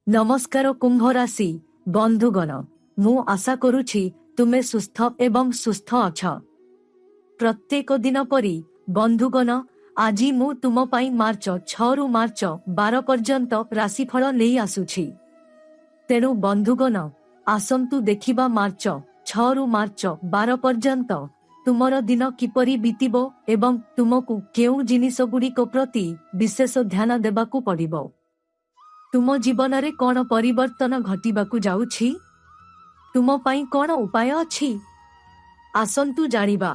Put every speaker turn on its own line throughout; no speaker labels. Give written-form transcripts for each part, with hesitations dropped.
नमस्कार कुंभ राशि बंधुगण मु आशा करुछि तुमे सुस्थ एवं सुस्थ अछ। प्रत्येक दिन परी बंधुगण आजी मु तुम पाई मार्च 6 रु मार्च 12 पर्यंत राशिफल नहीं आसुछि। तेणु बंधुगण आसंतु देखिबा मार्च 6 रु मार्च 12 पर्यंत तुमर दिन किपरि बीतिबो एवं तुमको केउ जिनिस गुड़िक प्रति विशेष ध्यान देबाकू पड़िबो। तुम जीवन रे कौन परिवर्तन घटिबाकू जाउछि, तुम पाई कौन उपाय अछि, आसंतु जानिबा।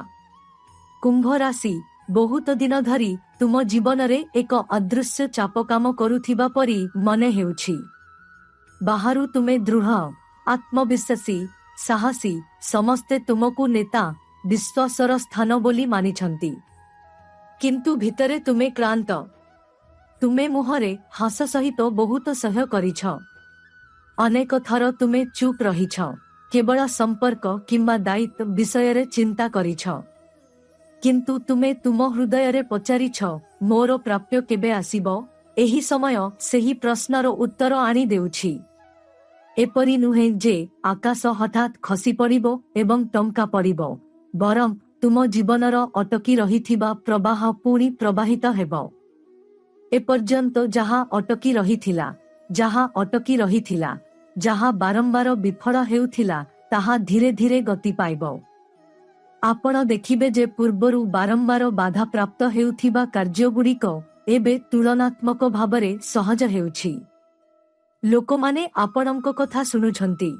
कुंभ राशि बहुत दिन धरी तुम जीवन रे एक अदृश्य चाप काम करुथिबा परी मने हेउछि। बाहरु तुमे दृढ़ आत्मविश्वासी साहसी समस्ते तुमको नेता विश्वासर स्थान बोली मानिछंती, किंतु भितरे तुमे क्लांत। तुमे मुहरे हास सहित बहुत सह्य करिछ। अनेक थर तुमे चुप रहिछ, केवल संपर्क किंबा दायित्व विषय रे चिंता करिछ। किंतु तुमे तुम हृदय रे पचारिछ मोर प्राप्य केबे आसीबो। एही समय सेही प्रश्नर उत्तर आनी देउछि। एपरि नुहे जे आकाश हठात खसी पड़िबो एवं टंका पड़िबो, बरं तुम जीवनर अटकी रहिथिबा प्रवाह पुणी प्रवाहित हेबो। एपर्यंत जहा अटकी रहिथिला, जहा बारंबार विफल हेउथिला, ताहा धीरे धीरे गति पाइबो। आपण देखिबे जे पूर्वरु बारंबार बाधा प्राप्त हेउथिबा कार्यगुड़िक एबे तुलनात्मक भावरे सहज हेउछि। लोकमाने आपणंक कथा सुनुछंती,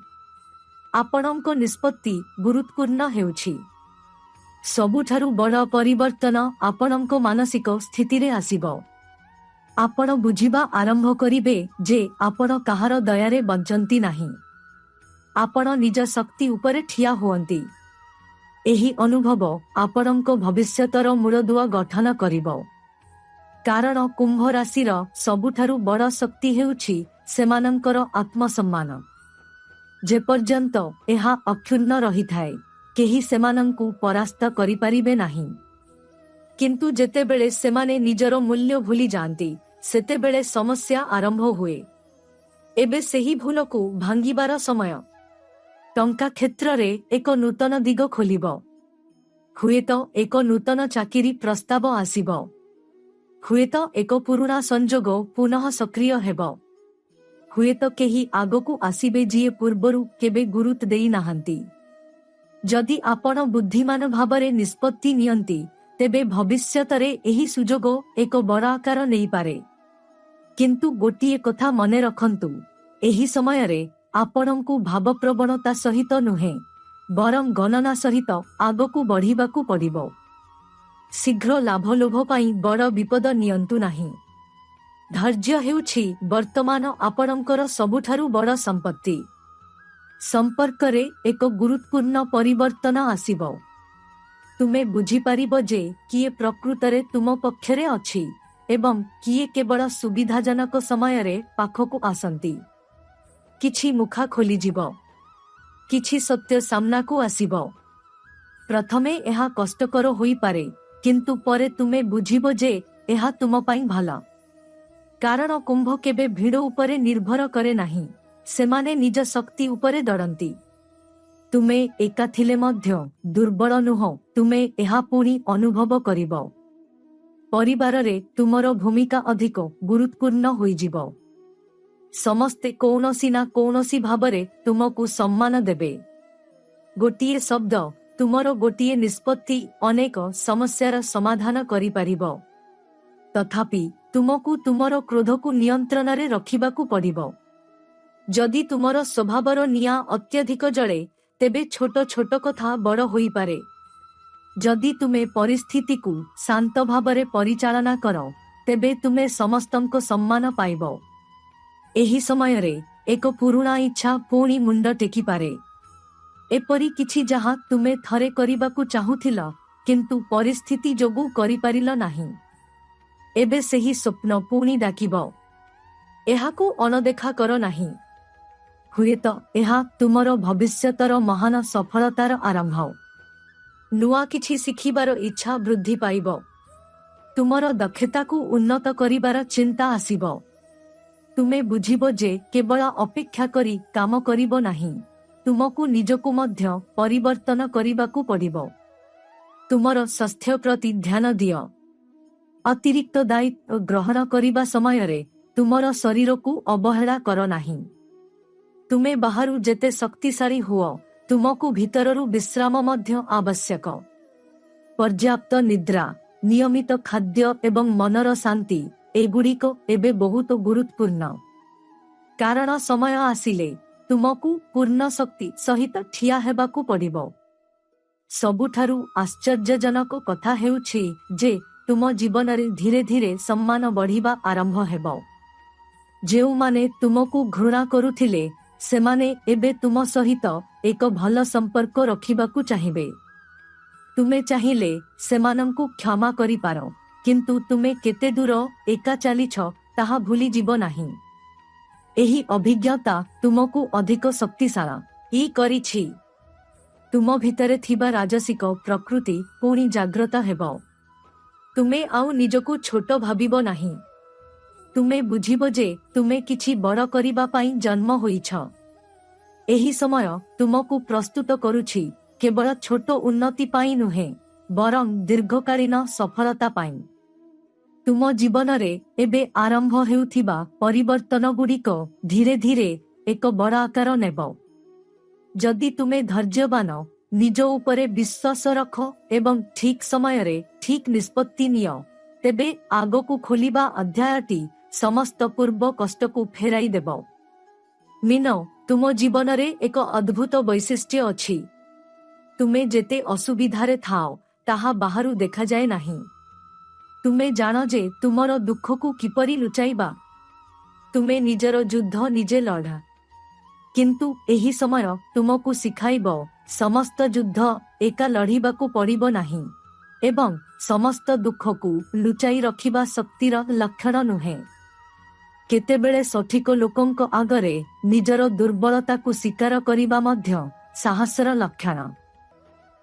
आपणंक निष्पत्ति गुरुत्वपूर्ण हेउछि। सबुठारु बड़ परिवर्तन आपणंक मानसिक स्थिति रे आसीबो। आपण बुझिबा आरंभ करिबे जे आपण काहार दयारे बंचंती नाही, आपण निज शक्ति उपरे ठिया हुअंती। एही अनुभव आपणंक भविष्यतर मूलदुआ गठन करिबो। कारण कुंभ राशिर सबुठारु बड़ शक्ति हेउछि सेमानंकर आत्मसम्मान। जेपर्यंत एहा अक्षुण्ण रहिथाए केही सेमानंकु परास्त करि परिबे नाही। किंतु जेतेबेले सेमाने निजर मूल्य भूली जांती सेतेबेले समस्या आरंभ हुए। एबे सेही भूलकु भांगिबार समय। टंका क्षेत्र रे एक नूतन दिग खोलिबो। हुएत एक नूतन चाकिरी प्रस्ताव आसीबो। हुएत एक पुराना संजोग पुनः सक्रिय हेबो। हुएत केही आगकु आसीबे जिए पूर्वरु केबे गुरुत्व देई नाहंती। जदि आपण बुद्धिमान भावरे निष्पत्ति नियंती तेबे भविष्यतरे एही सुजोग एक बड़ आकार नहीं पारे। किंतु गोटिए कथा मने रखंतु, एही समय रे आपणंकु भावप्रवणता सहित नुहे बरं गणना सहित आगकु बढ़िबाकु पड़िबो। शीघ्र लाभ लोभ पाई बड़ विपद नियंतु नाही। धैर्य हेउछि वर्तमान आपणंकर सबुठारु बड़ संपत्ति। संपर्क रे एक गुरुत्वपूर्ण परिवर्तन आसीबो। तुमे बुझी पारिबो जे किए प्रकृतरे तुम पक्षरे अछि एवं किए केवल सुविधाजनक समय रे पाखकु आसंती। किछि मुखा खोली जीवो, किछि सत्य सामना को आसीबो। प्रथमे एहा कष्टकर होई पारे, किंतु परे तुमे बुझिबो जे एहा तुम पाई भला। कारण कुंभ केबे भिड़ उपरे निर्भर करे नाही, सेमाने निज शक्ति उपरे दड़ंती। तुमे एका थिले मध्य दुर्बल नुह, तुमे एहा पुणी अनुभव करिबो। परिवार रे तुमर भूमिका अधिक गुरुत्वपूर्ण होई जीवो। समस्ते कौनसी ना कौनसी भावरे तुमको सम्मान देबे। गोटिए शब्द, तुमर गोटिए निष्पत्ति अनेक समस्यार समाधान करि पारिबो। तथापि तुमको तुमर क्रोधकु नियंत्रण रे रखिबाकू पड़िबो। जदि तुमर स्वभावर निया अत्यधिक जळे तेबे छोट छोट कथा बड़ होई पारे। जदि तुमे परिस्थिति को शांत भावरे परिचालना करो तेबे तुमे समस्तंको सम्मान पाइबो। एही समय रे एक पुरुणा इच्छा पुणी मुंड टेकी पारे। एपरी किछि जहा तुमे थरे करिबाकू चाहुथिल, किंतु परिस्थिति जोगु करि पारिल नाही। एबे सेही स्वप्न पुणी डाकिबो। एहाकू अनदेखा करो नाही। हुएत एहा तुमर भविष्यतर महान सफलतार आरंभ। नुआ किछि शिखिबार इच्छा वृद्धि पाइबो। तुमर दक्षता को उन्नत करिबार चिंता आसीबो। ତୁମେ ବୁଝିବ ଯେ କେବଳ ଅପେକ୍ଷା କରି କାମ କରିବ ନାହିଁ, ତୁମକୁ ନିଜକୁ ମଧ୍ୟ ପରିବର୍ତ୍ତନ କରିବାକୁ ପଡ଼ିବ। ତୁମର ସ୍ୱାସ୍ଥ୍ୟ ପ୍ରତି ଧ୍ୟାନ ଦିଅ। ଅତିରିକ୍ତ ଦାୟିତ୍ୱ ଗ୍ରହଣ କରିବା ସମୟରେ ତୁମର ଶରୀରକୁ ଅବହେଳା କର ନାହିଁ। ତୁମେ ବାହାରୁ ଯେତେ ଶକ୍ତିଶାଳୀ ହୁଅ, ତୁମକୁ ଭିତରରୁ ବିଶ୍ରାମ ମଧ୍ୟ ଆବଶ୍ୟକ। ପର୍ଯ୍ୟାପ୍ତ ନିଦ୍ରା, ନିୟମିତ ଖାଦ୍ୟ ଏବଂ ମନର ଶାନ୍ତି ଏଗୁଡ଼ିକ ଏବେ ବହୁତ ଗୁରୁତ୍ୱପୂର୍ଣ୍ଣ। କାରଣ ସମୟ ଆସିଲେ ତୁମକୁ ପୂର୍ଣ୍ଣ ଶକ୍ତି ସହିତ ଠିଆ ହେବାକୁ ପଡ଼ିବ। ସବୁଠାରୁ ଆଶ୍ଚର୍ଯ୍ୟଜନକ କଥା ହେଉଛି ଯେ ତୁମ ଜୀବନରେ ଧୀରେ ଧୀରେ ସମ୍ମାନ ବଢ଼ିବା ଆରମ୍ଭ ହେବ। ଯେଉଁମାନେ ତୁମକୁ ଘୃଣା କରୁଥିଲେ ସେମାନେ ଏବେ ତୁମ ସହିତ ଏକ ଭଲ ସମ୍ପର୍କ ରଖିବାକୁ ଚାହିଁବେ। ତୁମେ ଚାହିଁଲେ ସେମାନଙ୍କୁ କ୍ଷମା କରିପାର, କିନ୍ତୁ ତୁମେ କେତେ ଦୂର ଏକା ଚାଲିଛ ତାହା ଭୁଲିଯିବ ନାହିଁ। ଏହି ଅଭିଜ୍ଞତା ତୁମକୁ ଅଧିକ ଶକ୍ତିଶାଳୀ କରିଛି। ତୁମ ଭିତରେ ଥିବା ରାଜସିକ ପ୍ରକୃତି ପୁଣି ଜାଗ୍ରତ ହେବ। ତୁମେ ଆଉ ନିଜକୁ ଛୋଟ ଭାବିବ ନାହିଁ। ତୁମେ ବୁଝିବ ଯେ ତୁମେ କିଛି ବଡ଼ କରିବା ପାଇଁ ଜନ୍ମ ହୋଇଛ। ଏହି ସମୟ ତୁମକୁ ପ୍ରସ୍ତୁତ କରୁଛି କେବଳ ଛୋଟ ଉନ୍ନତି ପାଇଁ ନୁହେଁ, ବରଂ ଦୀର୍ଘକାଳୀନ ସଫଳତା ପାଇଁ। ତୁମ ଜୀବନରେ ଏବେ ଆରମ୍ଭ ହେଉଥିବା ପରିବର୍ତ୍ତନଗୁଡ଼ିକ ଧୀରେ ଧୀରେ ଏକ ବଡ଼ ଆକାର ନେବ। ଯଦି ତୁମେ ଧୈର୍ଯ୍ୟବାନ, ନିଜ ଉପରେ ବିଶ୍ୱାସ ରଖ ଏବଂ ଠିକ୍ ସମୟରେ ଠିକ୍ ନିଷ୍ପତ୍ତି ନିଅ, ତେବେ ଆଗକୁ ଖୋଲିବା ଅଧ୍ୟାୟଟି ସମସ୍ତ ପୂର୍ବ କଷ୍ଟକୁ ଫେରାଇ ଦେବ। ମୀନ, ତୁମ ଜୀବନରେ ଏକ ଅଦ୍ଭୁତ ବୈଶିଷ୍ଟ୍ୟ ଅଛି। ତୁମେ ଯେତେ ଅସୁବିଧାରେ ଥାଅ ତାହା ବାହାରୁ ଦେଖାଯାଏ ନାହିଁ। ତୁମେ ଜାଣ ଯେ ତୁମର ଦୁଃଖକୁ କିପରି ଲୁଚାଇବା। ତୁମେ ନିଜର ଯୁଦ୍ଧ ନିଜେ ଲଢ଼। କିନ୍ତୁ ଏହି ସମୟ ତୁମକୁ ଶିଖାଇବ ସମସ୍ତ ଯୁଦ୍ଧ ଏକା ଲଢ଼ିବାକୁ ପଡ଼ିବ ନାହିଁ ଏବଂ ସମସ୍ତ ଦୁଃଖକୁ ଲୁଚାଇ ରଖିବା ଶକ୍ତିର ଲକ୍ଷଣ ନୁହେଁ। କେତେବେଳେ ସଠିକ ଲୋକଙ୍କ ଆଗରେ ନିଜର ଦୁର୍ବଳତାକୁ ସ୍ୱୀକାର କରିବା ମଧ୍ୟ ସାହସର ଲକ୍ଷଣ।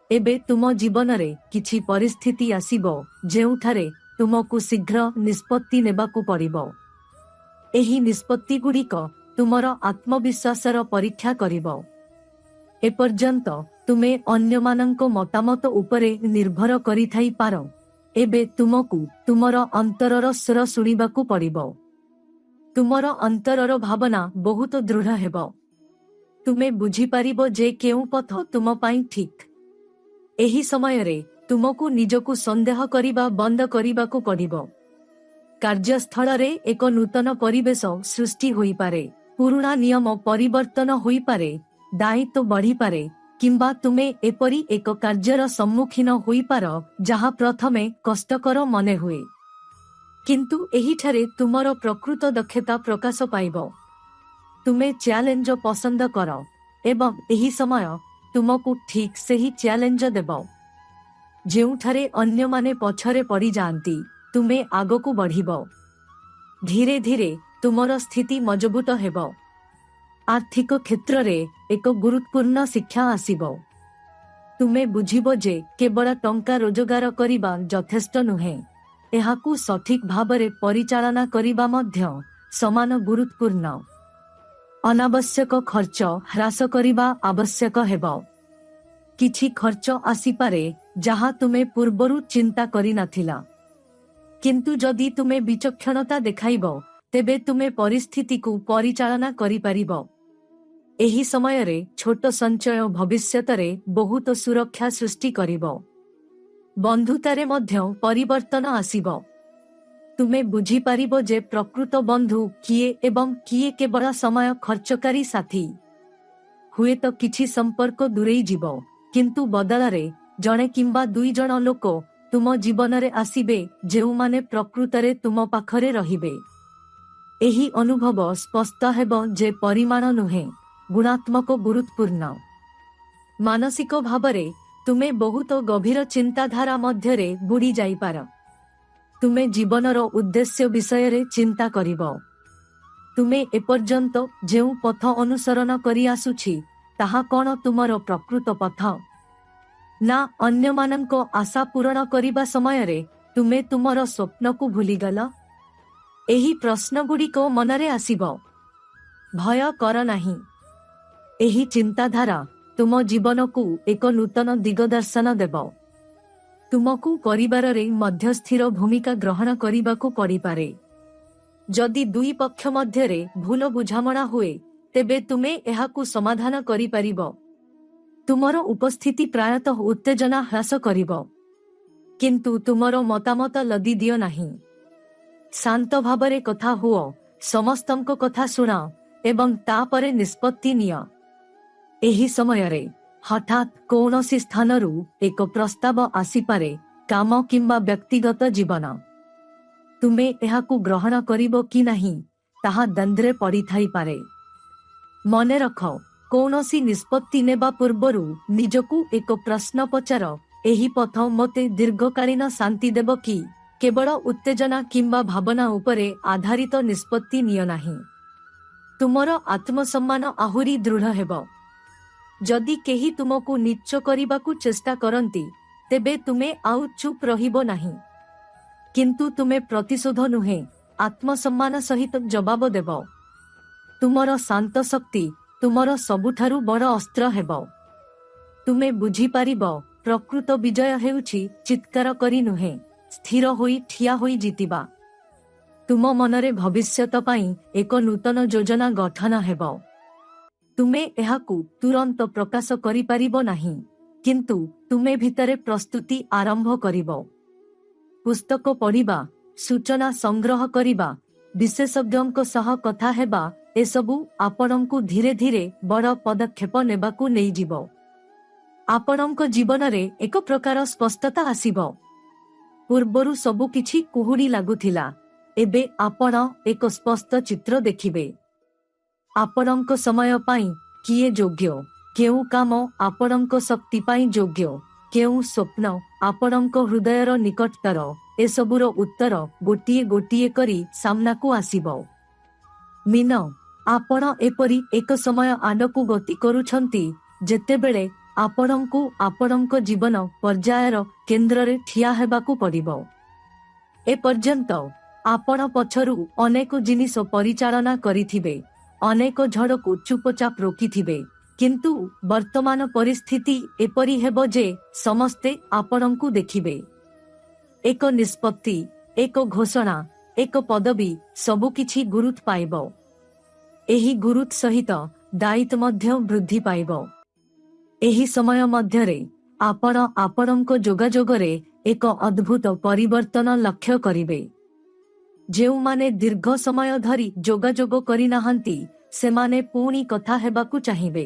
ଏବେ ତୁମ ଜୀବନରେ କିଛି ପରିସ୍ଥିତି ଆସିବ ଯେଉଁଠାରେ ତୁମକୁ ଶୀଘ୍ର ନିଷ୍ପତ୍ତି ନେବାକୁ ପଡ଼ିବ। ଏହି ନିଷ୍ପତ୍ତିଗୁଡ଼ିକ ତୁମର ଆତ୍ମବିଶ୍ୱାସର ପରୀକ୍ଷା କରିବ। ଏପର୍ଯ୍ୟନ୍ତ ତୁମେ ଅନ୍ୟମାନଙ୍କ ମତାମତ ଉପରେ ନିର୍ଭର କରିଥାଇପାର, ଏବେ ତୁମକୁ ତୁମର ଅନ୍ତରର ସ୍ୱର ଶୁଣିବାକୁ ପଡ଼ିବ। ତୁମର ଅନ୍ତରର ଭାବନା ବହୁତ ଦୃଢ଼ ହେବ। ତୁମେ ବୁଝିପାରିବ ଯେ କେଉଁ ପଥ ତୁମ ପାଇଁ ଠିକ୍। ଏହି ସମୟରେ ତୁମକୁ ନିଜକୁ ସନ୍ଦେହ କରିବା ବନ୍ଦ କରିବାକୁ ପଡ଼ିବ। କାର୍ଯ୍ୟସ୍ଥଳରେ ଏକ ନୂତନ ପରିବେଶ ସୃଷ୍ଟି ହୋଇପାରେ, ପୁରୁଣା ନିୟମ ପରିବର୍ତ୍ତନ ହୋଇପାରେ, ଦାୟିତ୍ୱ ବଢ଼ିପାରେ, କିମ୍ବା ତୁମେ ଏପରି ଏକ କାର୍ଯ୍ୟର ସମ୍ମୁଖୀନ ହୋଇପାର ଯାହା ପ୍ରଥମେ କଷ୍ଟକର ମନେ ହୁଏ। କିନ୍ତୁ ଏହିଠାରେ ତୁମର ପ୍ରକୃତ ଦକ୍ଷତା ପ୍ରକାଶ ପାଇବ। ତୁମେ ଚ୍ୟାଲେଞ୍ଜ ପସନ୍ଦ କର ଏବଂ ଏହି ସମୟ ତୁମକୁ ଠିକ୍ ସେହି ଚ୍ୟାଲେଞ୍ଜ ଦେବ। ଯେଉଁଠାରେ ଅନ୍ୟମାନେ ପଛରେ ପଡ଼ିଯାଆନ୍ତି, ତୁମେ ଆଗକୁ ବଢ଼ିବ। ଧୀରେ ଧୀରେ ତୁମର ସ୍ଥିତି ମଜବୁତ ହେବ। ଆର୍ଥିକ କ୍ଷେତ୍ରରେ ଏକ ଗୁରୁତ୍ୱପୂର୍ଣ୍ଣ ଶିକ୍ଷା ଆସିବ। ତୁମେ ବୁଝିବ ଯେ କେବଳ ଟଙ୍କା ରୋଜଗାର କରିବା ଯଥେଷ୍ଟ ନୁହେଁ, ଏହାକୁ ସଠିକ୍ ଭାବରେ ପରିଚାଳନା କରିବା ମଧ୍ୟ ସମାନ ଗୁରୁତ୍ୱପୂର୍ଣ୍ଣ। ଅନାବଶ୍ୟକ ଖର୍ଚ୍ଚ ହ୍ରାସ କରିବା ଆବଶ୍ୟକ ହେବ। କିଛି ଖର୍ଚ୍ଚ ଆସିପାରେ ଯାହା ତୁମେ ପୂର୍ବରୁ ଚିନ୍ତା କରିନଥିଲ। କିନ୍ତୁ ଯଦି ତୁମେ ବିଚକ୍ଷଣତା ଦେଖାଇବ, ତେବେ ତୁମେ ପରିସ୍ଥିତିକୁ ପରିଚାଳନା କରିପାରିବ। ଏହି ସମୟରେ ଛୋଟ ସଞ୍ଚୟ ଭବିଷ୍ୟତରେ ବହୁତ ସୁରକ୍ଷା ସୃଷ୍ଟି କରିବ। ବନ୍ଧୁତାରେ ମଧ୍ୟ ପରିବର୍ତ୍ତନ ଆସିବ। ତୁମେ ବୁଝିପାରିବ ଯେ ପ୍ରକୃତ ବନ୍ଧୁ କିଏ ଏବଂ କିଏ କେବଳ ସମୟ ଖର୍ଚ୍ଚକାରୀ ସାଥୀ। ହୁଏତ କିଛି ସମ୍ପର୍କ ଦୂରେଇ ଯିବ, କିନ୍ତୁ ବଦଳରେ ଜଣେ କିମ୍ବା ଦୁଇ ଜଣ ଲୋକ ତୁମ ଜୀବନରେ ଆସିବେ ଯେଉଁମାନେ ପ୍ରକୃତରେ ତୁମ ପାଖରେ ରହିବେ। ଏହି ଅନୁଭବ ସ୍ପଷ୍ଟ ହେବ ଯେ ପରିମାଣ ନୁହେଁ, ଗୁଣାତ୍ମକ ଗୁରୁତ୍ୱପୂର୍ଣ୍ଣ। ମାନସିକ ଭାବରେ ତୁମେ ବହୁତ ଗଭୀର ଚିନ୍ତାଧାରା ମଧ୍ୟରେ ବୁଡ଼ି ଯାଇପାର। ତୁମେ ଜୀବନର ଉଦ୍ଦେଶ୍ୟ ବିଷୟରେ ଚିନ୍ତା କରିବ। ତୁମେ ଏପର୍ଯ୍ୟନ୍ତ ଯେଉଁ ପଥ ଅନୁସରଣ କରି ଆସୁଛି ତାହା କ'ଣ ତୁମର ପ୍ରକୃତ ପଥ? ନା ଅନ୍ୟମାନଙ୍କ ଆଶା ପୂରଣ କରିବା ସମୟରେ ତୁମେ ତୁମର ସ୍ୱପ୍ନକୁ ଭୁଲିଗଲ? ଏହି ପ୍ରଶ୍ନଗୁଡ଼ିକ ମନରେ ଆସିବ। ଭୟ କର ନାହିଁ। ଏହି ଚିନ୍ତାଧାରା ତୁମ ଜୀବନକୁ ଏକ ନୂତନ ଦିଗଦର୍ଶନ ଦେବ। ତୁମକୁ ପରିବାରରେ ମଧ୍ୟସ୍ଥିର ଭୂମିକା ଗ୍ରହଣ କରିବାକୁ ପଡ଼ିପାରେ। ଯଦି ଦୁଇ ପକ୍ଷ ମଧ୍ୟରେ ଭୁଲ ବୁଝାମଣା ହୁଏ, ତେବେ ତୁମେ ଏହାକୁ ସମାଧାନ କରିପାରିବ। ତୁମର ଉପସ୍ଥିତି ପ୍ରାୟତଃ ଉତ୍ତେଜନା ହ୍ରାସ କରିବ। କିନ୍ତୁ ତୁମର ମତାମତ ଲଦି ଦିଅ ନାହିଁ। ଶାନ୍ତ ଭାବରେ କଥା ହୁଅ, ସମସ୍ତଙ୍କ କଥା ଶୁଣାଅ ଏବଂ ତାପରେ ନିଷ୍ପତ୍ତି ନିଅ। ଏହି ସମୟରେ ହଠାତ୍ କୌଣସି ସ୍ଥାନରୁ ଏକ ପ୍ରସ୍ତାବ ଆସିପାରେ, କାମ କିମ୍ବା ବ୍ୟକ୍ତିଗତ ଜୀବନ। ତୁମେ ଏହାକୁ ଗ୍ରହଣ କରିବ କି ନାହିଁ ତାହା ଦ୍ୱନ୍ଦ୍ୱରେ ପଡ଼ିଥାଇପାରେ। ମନେ ରଖ, କୌଣସି ନିଷ୍ପତ୍ତି ନେବା ପୂର୍ବରୁ ନିଜକୁ ଏକ ପ୍ରଶ୍ନ ପଚାର, ଏହି ପଥ ମୋତେ ଦୀର୍ଘକାଳୀନ ଶାନ୍ତି ଦେବ କି? କେବଳ ଉତ୍ତେଜନା କିମ୍ବା ଭାବନା ଉପରେ ଆଧାରିତ ନିଷ୍ପତ୍ତି ନିଅ ନାହିଁ। ତୁମର ଆତ୍ମସମ୍ମାନ ଆହୁରି ଦୃଢ଼ ହେବ। ଯଦି କେହି ତୁମକୁ ନୀଚ କରିବାକୁ ଚେଷ୍ଟା କରନ୍ତି, ତେବେ ତୁମେ ଆଉ ଚୁପ୍ ରହିବ ନାହିଁ। କିନ୍ତୁ ତୁମେ ପ୍ରତିଶୋଧ ନୁହେଁ, ଆତ୍ମସମ୍ମାନ ସହିତ ଜବାବ ଦେବ। ତୁମର ଶାନ୍ତ ଶକ୍ତି ତୁମର ସବୁଠାରୁ ବଡ଼ ଅସ୍ତ୍ର ହେବ। ତୁମେ ବୁଝିପାରିବ, ପ୍ରକୃତ ବିଜୟ ହେଉଛି ଚିତ୍କାର କରି ନୁହେଁ, ସ୍ଥିର ହୋଇ ଠିଆ ହୋଇ ଜିତିବା। ତୁମ ମନରେ ଭବିଷ୍ୟତ ପାଇଁ ଏକ ନୂତନ ଯୋଜନା ଗଠନ ହେବ। ତୁମେ ଏହାକୁ ତୁରନ୍ତ ପ୍ରକାଶ କରିପାରିବ ନାହିଁ, କିନ୍ତୁ ତୁମେ ଭିତରେ ପ୍ରସ୍ତୁତି ଆରମ୍ଭ କରିବ। ପୁସ୍ତକ ପଢ଼ିବା, ସୂଚନା ସଂଗ୍ରହ କରିବା, ବିଶେଷଜ୍ଞଙ୍କ ସହ କଥା ହେବା, ଏସବୁ ଆପଣଙ୍କୁ ଧୀରେ ଧୀରେ ବଡ଼ ପଦକ୍ଷେପ ନେବାକୁ ନେଇଯିବ। ଆପଣଙ୍କ ଜୀବନରେ ଏକ ପ୍ରକାର ସ୍ପଷ୍ଟତା ଆସିବ। ପୂର୍ବରୁ ସବୁକିଛି କୁହୁଡ଼ି ଲାଗୁଥିଲା, ଏବେ ଆପଣ ଏକ ସ୍ପଷ୍ଟ ଚିତ୍ର ଦେଖିବେ। ଆପଣଙ୍କ ସମୟ ପାଇଁ କିଏ ଯୋଗ୍ୟ, କେଉଁ କାମ ଆପଣଙ୍କ ଶକ୍ତି ପାଇଁ ଯୋଗ୍ୟ, କେଉଁ ସ୍ୱପ୍ନ ଆପଣଙ୍କ ହୃଦୟର ନିକଟତର, ଏସବୁର ଉତ୍ତର ଗୋଟିଏ ଗୋଟିଏ କରି ସାମ୍ନାକୁ ଆସିବ। ମୀନ, ଆପଣ ଏପରି ଏକ ସମୟ ଆଡ଼କୁ ଗତି କରୁଛନ୍ତି ଯେତେବେଳେ ଆପଣଙ୍କୁ ଆପଣଙ୍କ ଜୀବନ ପର୍ଯ୍ୟାୟର କେନ୍ଦ୍ରରେ ଠିଆ ହେବାକୁ ପଡ଼ିବ। ଏପର୍ଯ୍ୟନ୍ତ ଆପଣ ପଛରୁ ଅନେକ ଜିନିଷ ପରିଚାଳନା କରିଥିବେ, ଅନେକ ଝଡ଼କୁ ଚୁପଚାପ ରୋକିଥିବେ, କିନ୍ତୁ ବର୍ତ୍ତମାନ ପରିସ୍ଥିତି ଏପରି ହେବ ଯେ ସମସ୍ତେ ଆପଣଙ୍କୁ ଦେଖିବେ। ଏକ ନିଷ୍ପତ୍ତି, ଏକ ଘୋଷଣା, ଏକ ପଦବୀ, ସବୁକିଛି ଗୁରୁତ୍ୱ ପାଇବ। ଏହି ଗୁରୁତ୍ୱ ସହିତ ଦାୟିତ୍ୱ ମଧ୍ୟ ବୃଦ୍ଧି ପାଇବ। ଏହି ସମୟ ମଧ୍ୟରେ ଆପଣ ଆପଣଙ୍କ ଯୋଗାଯୋଗରେ ଏକ ଅଦ୍ଭୁତ ପରିବର୍ତ୍ତନ ଲକ୍ଷ୍ୟ କରିବେ। ଯେଉଁମାନେ ଦୀର୍ଘ ସମୟ ଧରି ଯୋଗାଯୋଗ କରିନାହାନ୍ତି, ସେମାନେ ପୁଣି କଥା ହେବାକୁ ଚାହିଁବେ।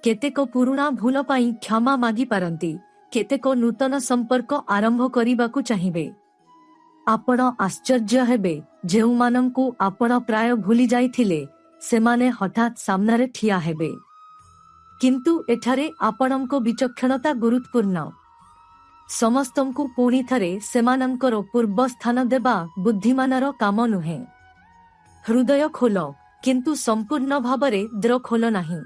କେତେକ ପୁରୁଣା ଭୁଲ ପାଇଁ କ୍ଷମା ମାଗିପାରନ୍ତି, କେତେକ ନୂତନ ସମ୍ପର୍କ ଆରମ୍ଭ କରିବାକୁ ଚାହିଁବେ। ଆପଣ ଆଶ୍ଚର୍ଯ୍ୟ ହେବେ, ଯେଉଁମାନଙ୍କୁ ଆପଣ ପ୍ରାୟ ଭୁଲି ଯାଇଥିଲେ, ସେମାନେ ହଠାତ୍ ସାମ୍ନାରେ ଠିଆ ହେବେ। କିନ୍ତୁ ଏଠାରେ ଆପଣଙ୍କ ବିଚକ୍ଷଣତା ଗୁରୁତ୍ୱପୂର୍ଣ୍ଣ। ସମସ୍ତଙ୍କୁ ପୁଣି ଥରେ ସେମାନଙ୍କର ପୂର୍ବ ସ୍ଥାନ ଦେବା ବୁଦ୍ଧିମାନର କାମ ନୁହେଁ। ହୃଦୟ ଖୋଲ, କିନ୍ତୁ ସମ୍ପୂର୍ଣ୍ଣ ଭାବରେ ଦ୍ୱାର ଖୋଲ ନାହିଁ।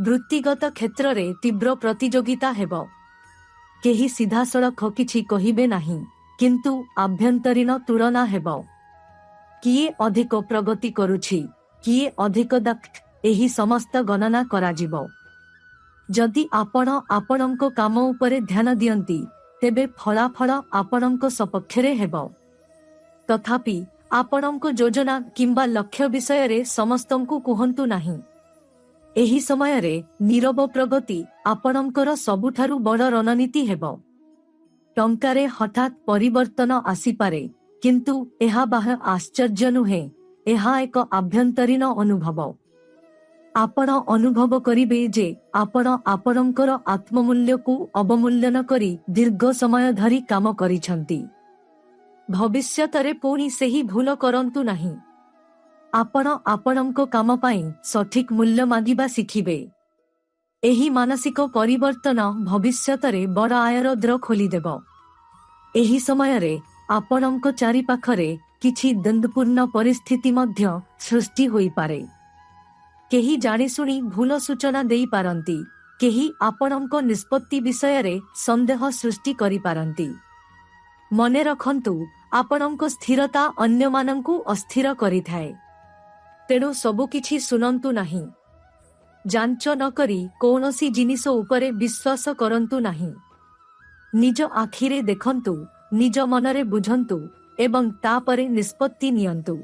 ବୃତ୍ତିଗତ କ୍ଷେତ୍ରରେ ତୀବ୍ର ପ୍ରତିଯୋଗିତା ହେବ। କେହି ସିଧାସଳଖ କିଛି କହିବେ ନାହିଁ, କିନ୍ତୁ ଆଭ୍ୟନ୍ତରୀଣ ତୁଳନା ହେବ। କିଏ ଅଧିକ ପ୍ରଗତି କରୁଛି, କିଏ ଅଧିକ ଦକ୍ଷ, ଏହି ସମସ୍ତ ଗଣନା କରାଯିବ। ଯଦି ଆପଣ ଆପଣଙ୍କ କାମ ଉପରେ ଧ୍ୟାନ ଦିଅନ୍ତି, ତେବେ ଫଳାଫଳ ଆପଣଙ୍କ ସପକ୍ଷରେ ହେବ। ତଥାପି ଆପଣଙ୍କ ଯୋଜନା କିମ୍ବା ଲକ୍ଷ୍ୟ ବିଷୟରେ ସମସ୍ତଙ୍କୁ କୁହନ୍ତୁ ନାହିଁ। ଏହି ସମୟରେ ନୀରବ ପ୍ରଗତି ଆପଣଙ୍କର ସବୁଠାରୁ ବଡ଼ ରଣନୀତି ହେବ। ଟଙ୍କାରେ ହଠାତ୍ ପରିବର୍ତ୍ତନ ଆସିପାରେ, କିନ୍ତୁ ଏହା ବାହ୍ୟ ଆଶ୍ଚର୍ଯ୍ୟ ନୁହେଁ, ଏହା ଏକ ଆଭ୍ୟନ୍ତରୀଣ ଅନୁଭବ। ଆପଣ ଅନୁଭବ କରିବେ ଯେ ଆପଣ ଆପଣଙ୍କର ଆତ୍ମମୂଲ୍ୟକୁ ଅବମୂଲ୍ୟନ କରି ଦୀର୍ଘ ସମୟ ଧରି କାମ କରିଛନ୍ତି। ଭବିଷ୍ୟତରେ ପୁଣି ସେହି ଭୁଲ କରନ୍ତୁ ନାହିଁ। ଆପଣ ଆପଣଙ୍କ କାମ ପାଇଁ ସଠିକ୍ ମୂଲ୍ୟ ମାଗିବା ଶିଖିବେ। ଏହି ମାନସିକ ପରିବର୍ତ୍ତନ ଭବିଷ୍ୟତରେ ବଡ଼ ଆୟର ଦ୍ୱାର ଖୋଲିଦେବ। ଏହି ସମୟରେ ଆପଣଙ୍କ ଚାରିପାଖରେ କିଛି ଦ୍ୱନ୍ଦ୍ୱପୂର୍ଣ୍ଣ ପରିସ୍ଥିତି ମଧ୍ୟ ସୃଷ୍ଟି ହୋଇପାରେ। କେହି ଜାଣିଶୁଣି ଭୁଲ ସୂଚନା ଦେଇପାରନ୍ତି, କେହି ଆପଣଙ୍କ ନିଷ୍ପତ୍ତି ବିଷୟରେ ସନ୍ଦେହ ସୃଷ୍ଟି କରିପାରନ୍ତି। ମନେ ରଖନ୍ତୁ, आपणଙ୍କ स्थिरता अन्यमानंकु अस्थिर करिथाए। तेणु सबुकिछि सुनंतु नाही। जांच न करी कौनसी जिनिस उपरे विश्वास करंतु नाही। निज आखिरे देखंतु, निज मनरे बुझंतु एवं तापरे निष्पत्ति नियंतु।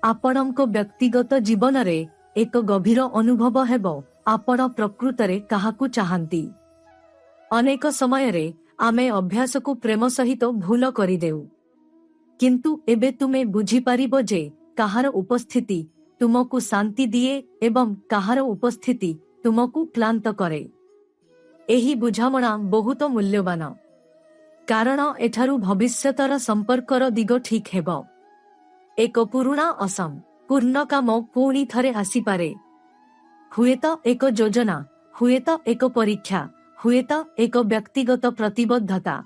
आपणଙ୍କ व्यक्तिगत जीवन रे एक गभीर अनुभव हेबो आपण प्रकृतरे काहाकू चाहंती। अनेक समय रे आमे अभ्यास को प्रेम सहित भूल करिदेउ, किंतु एबे तुमे बुझी पारिबो जे काहार उपस्थिति तुमको शांति दिए एवं काहार उपस्थिति तुमको क्लांत करे। एही बुझामणा बहुत मूल्यवान, कारण एठारु भविष्यतर संपर्कर दिग ठीक हेबो। एक पुरुणा असम पूर्ण काम पुणी थरे आसी पारे। हुएत एक योजना, हुएत एक परीक्षा, हुएत एक व्यक्तिगत प्रतिबद्धता।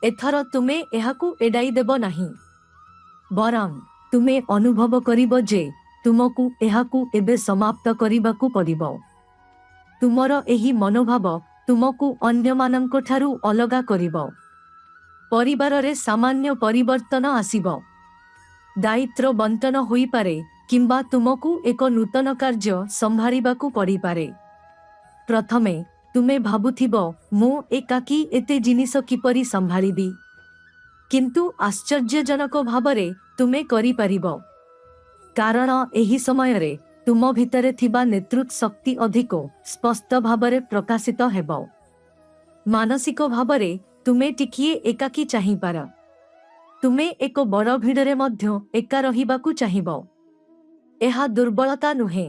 एथर तुमे एहाकू एडाई देबो नाही, बरं तुमे अनुभव करिबो जे तुमकू एहाकू एबे समाप्त करिबाकू पड़िबो। तुमर एही मनोभाव तुमकू अन्यमानंको ठारू अलगा करिबो। परिवार रे सामान्य परिवर्तन आसीबो। दायित्व बंटन होई पारे किंबा तुमकू एक नूतन कार्य संभाळिबाकू पड़ी पारे। प्रथमे तुमे भाबुथिबो मु एकाकी एते जिनिस किपरि संभाळिबी, किंतु आश्चर्यजनक भावरे तुमे करि पारिबो, कारण एही समय रे तुम भितरे थिबा नेतृत्व शक्ति अधिक स्पष्ट भावरे प्रकाशित हेबो। मानसिक भावरे तुमे टिकिए एकाकी चाहि पार। तुमे एक बड़ भिड़रे मध्य एका रहिबाकू चाहिबो। एहा दुर्बलता नुहे,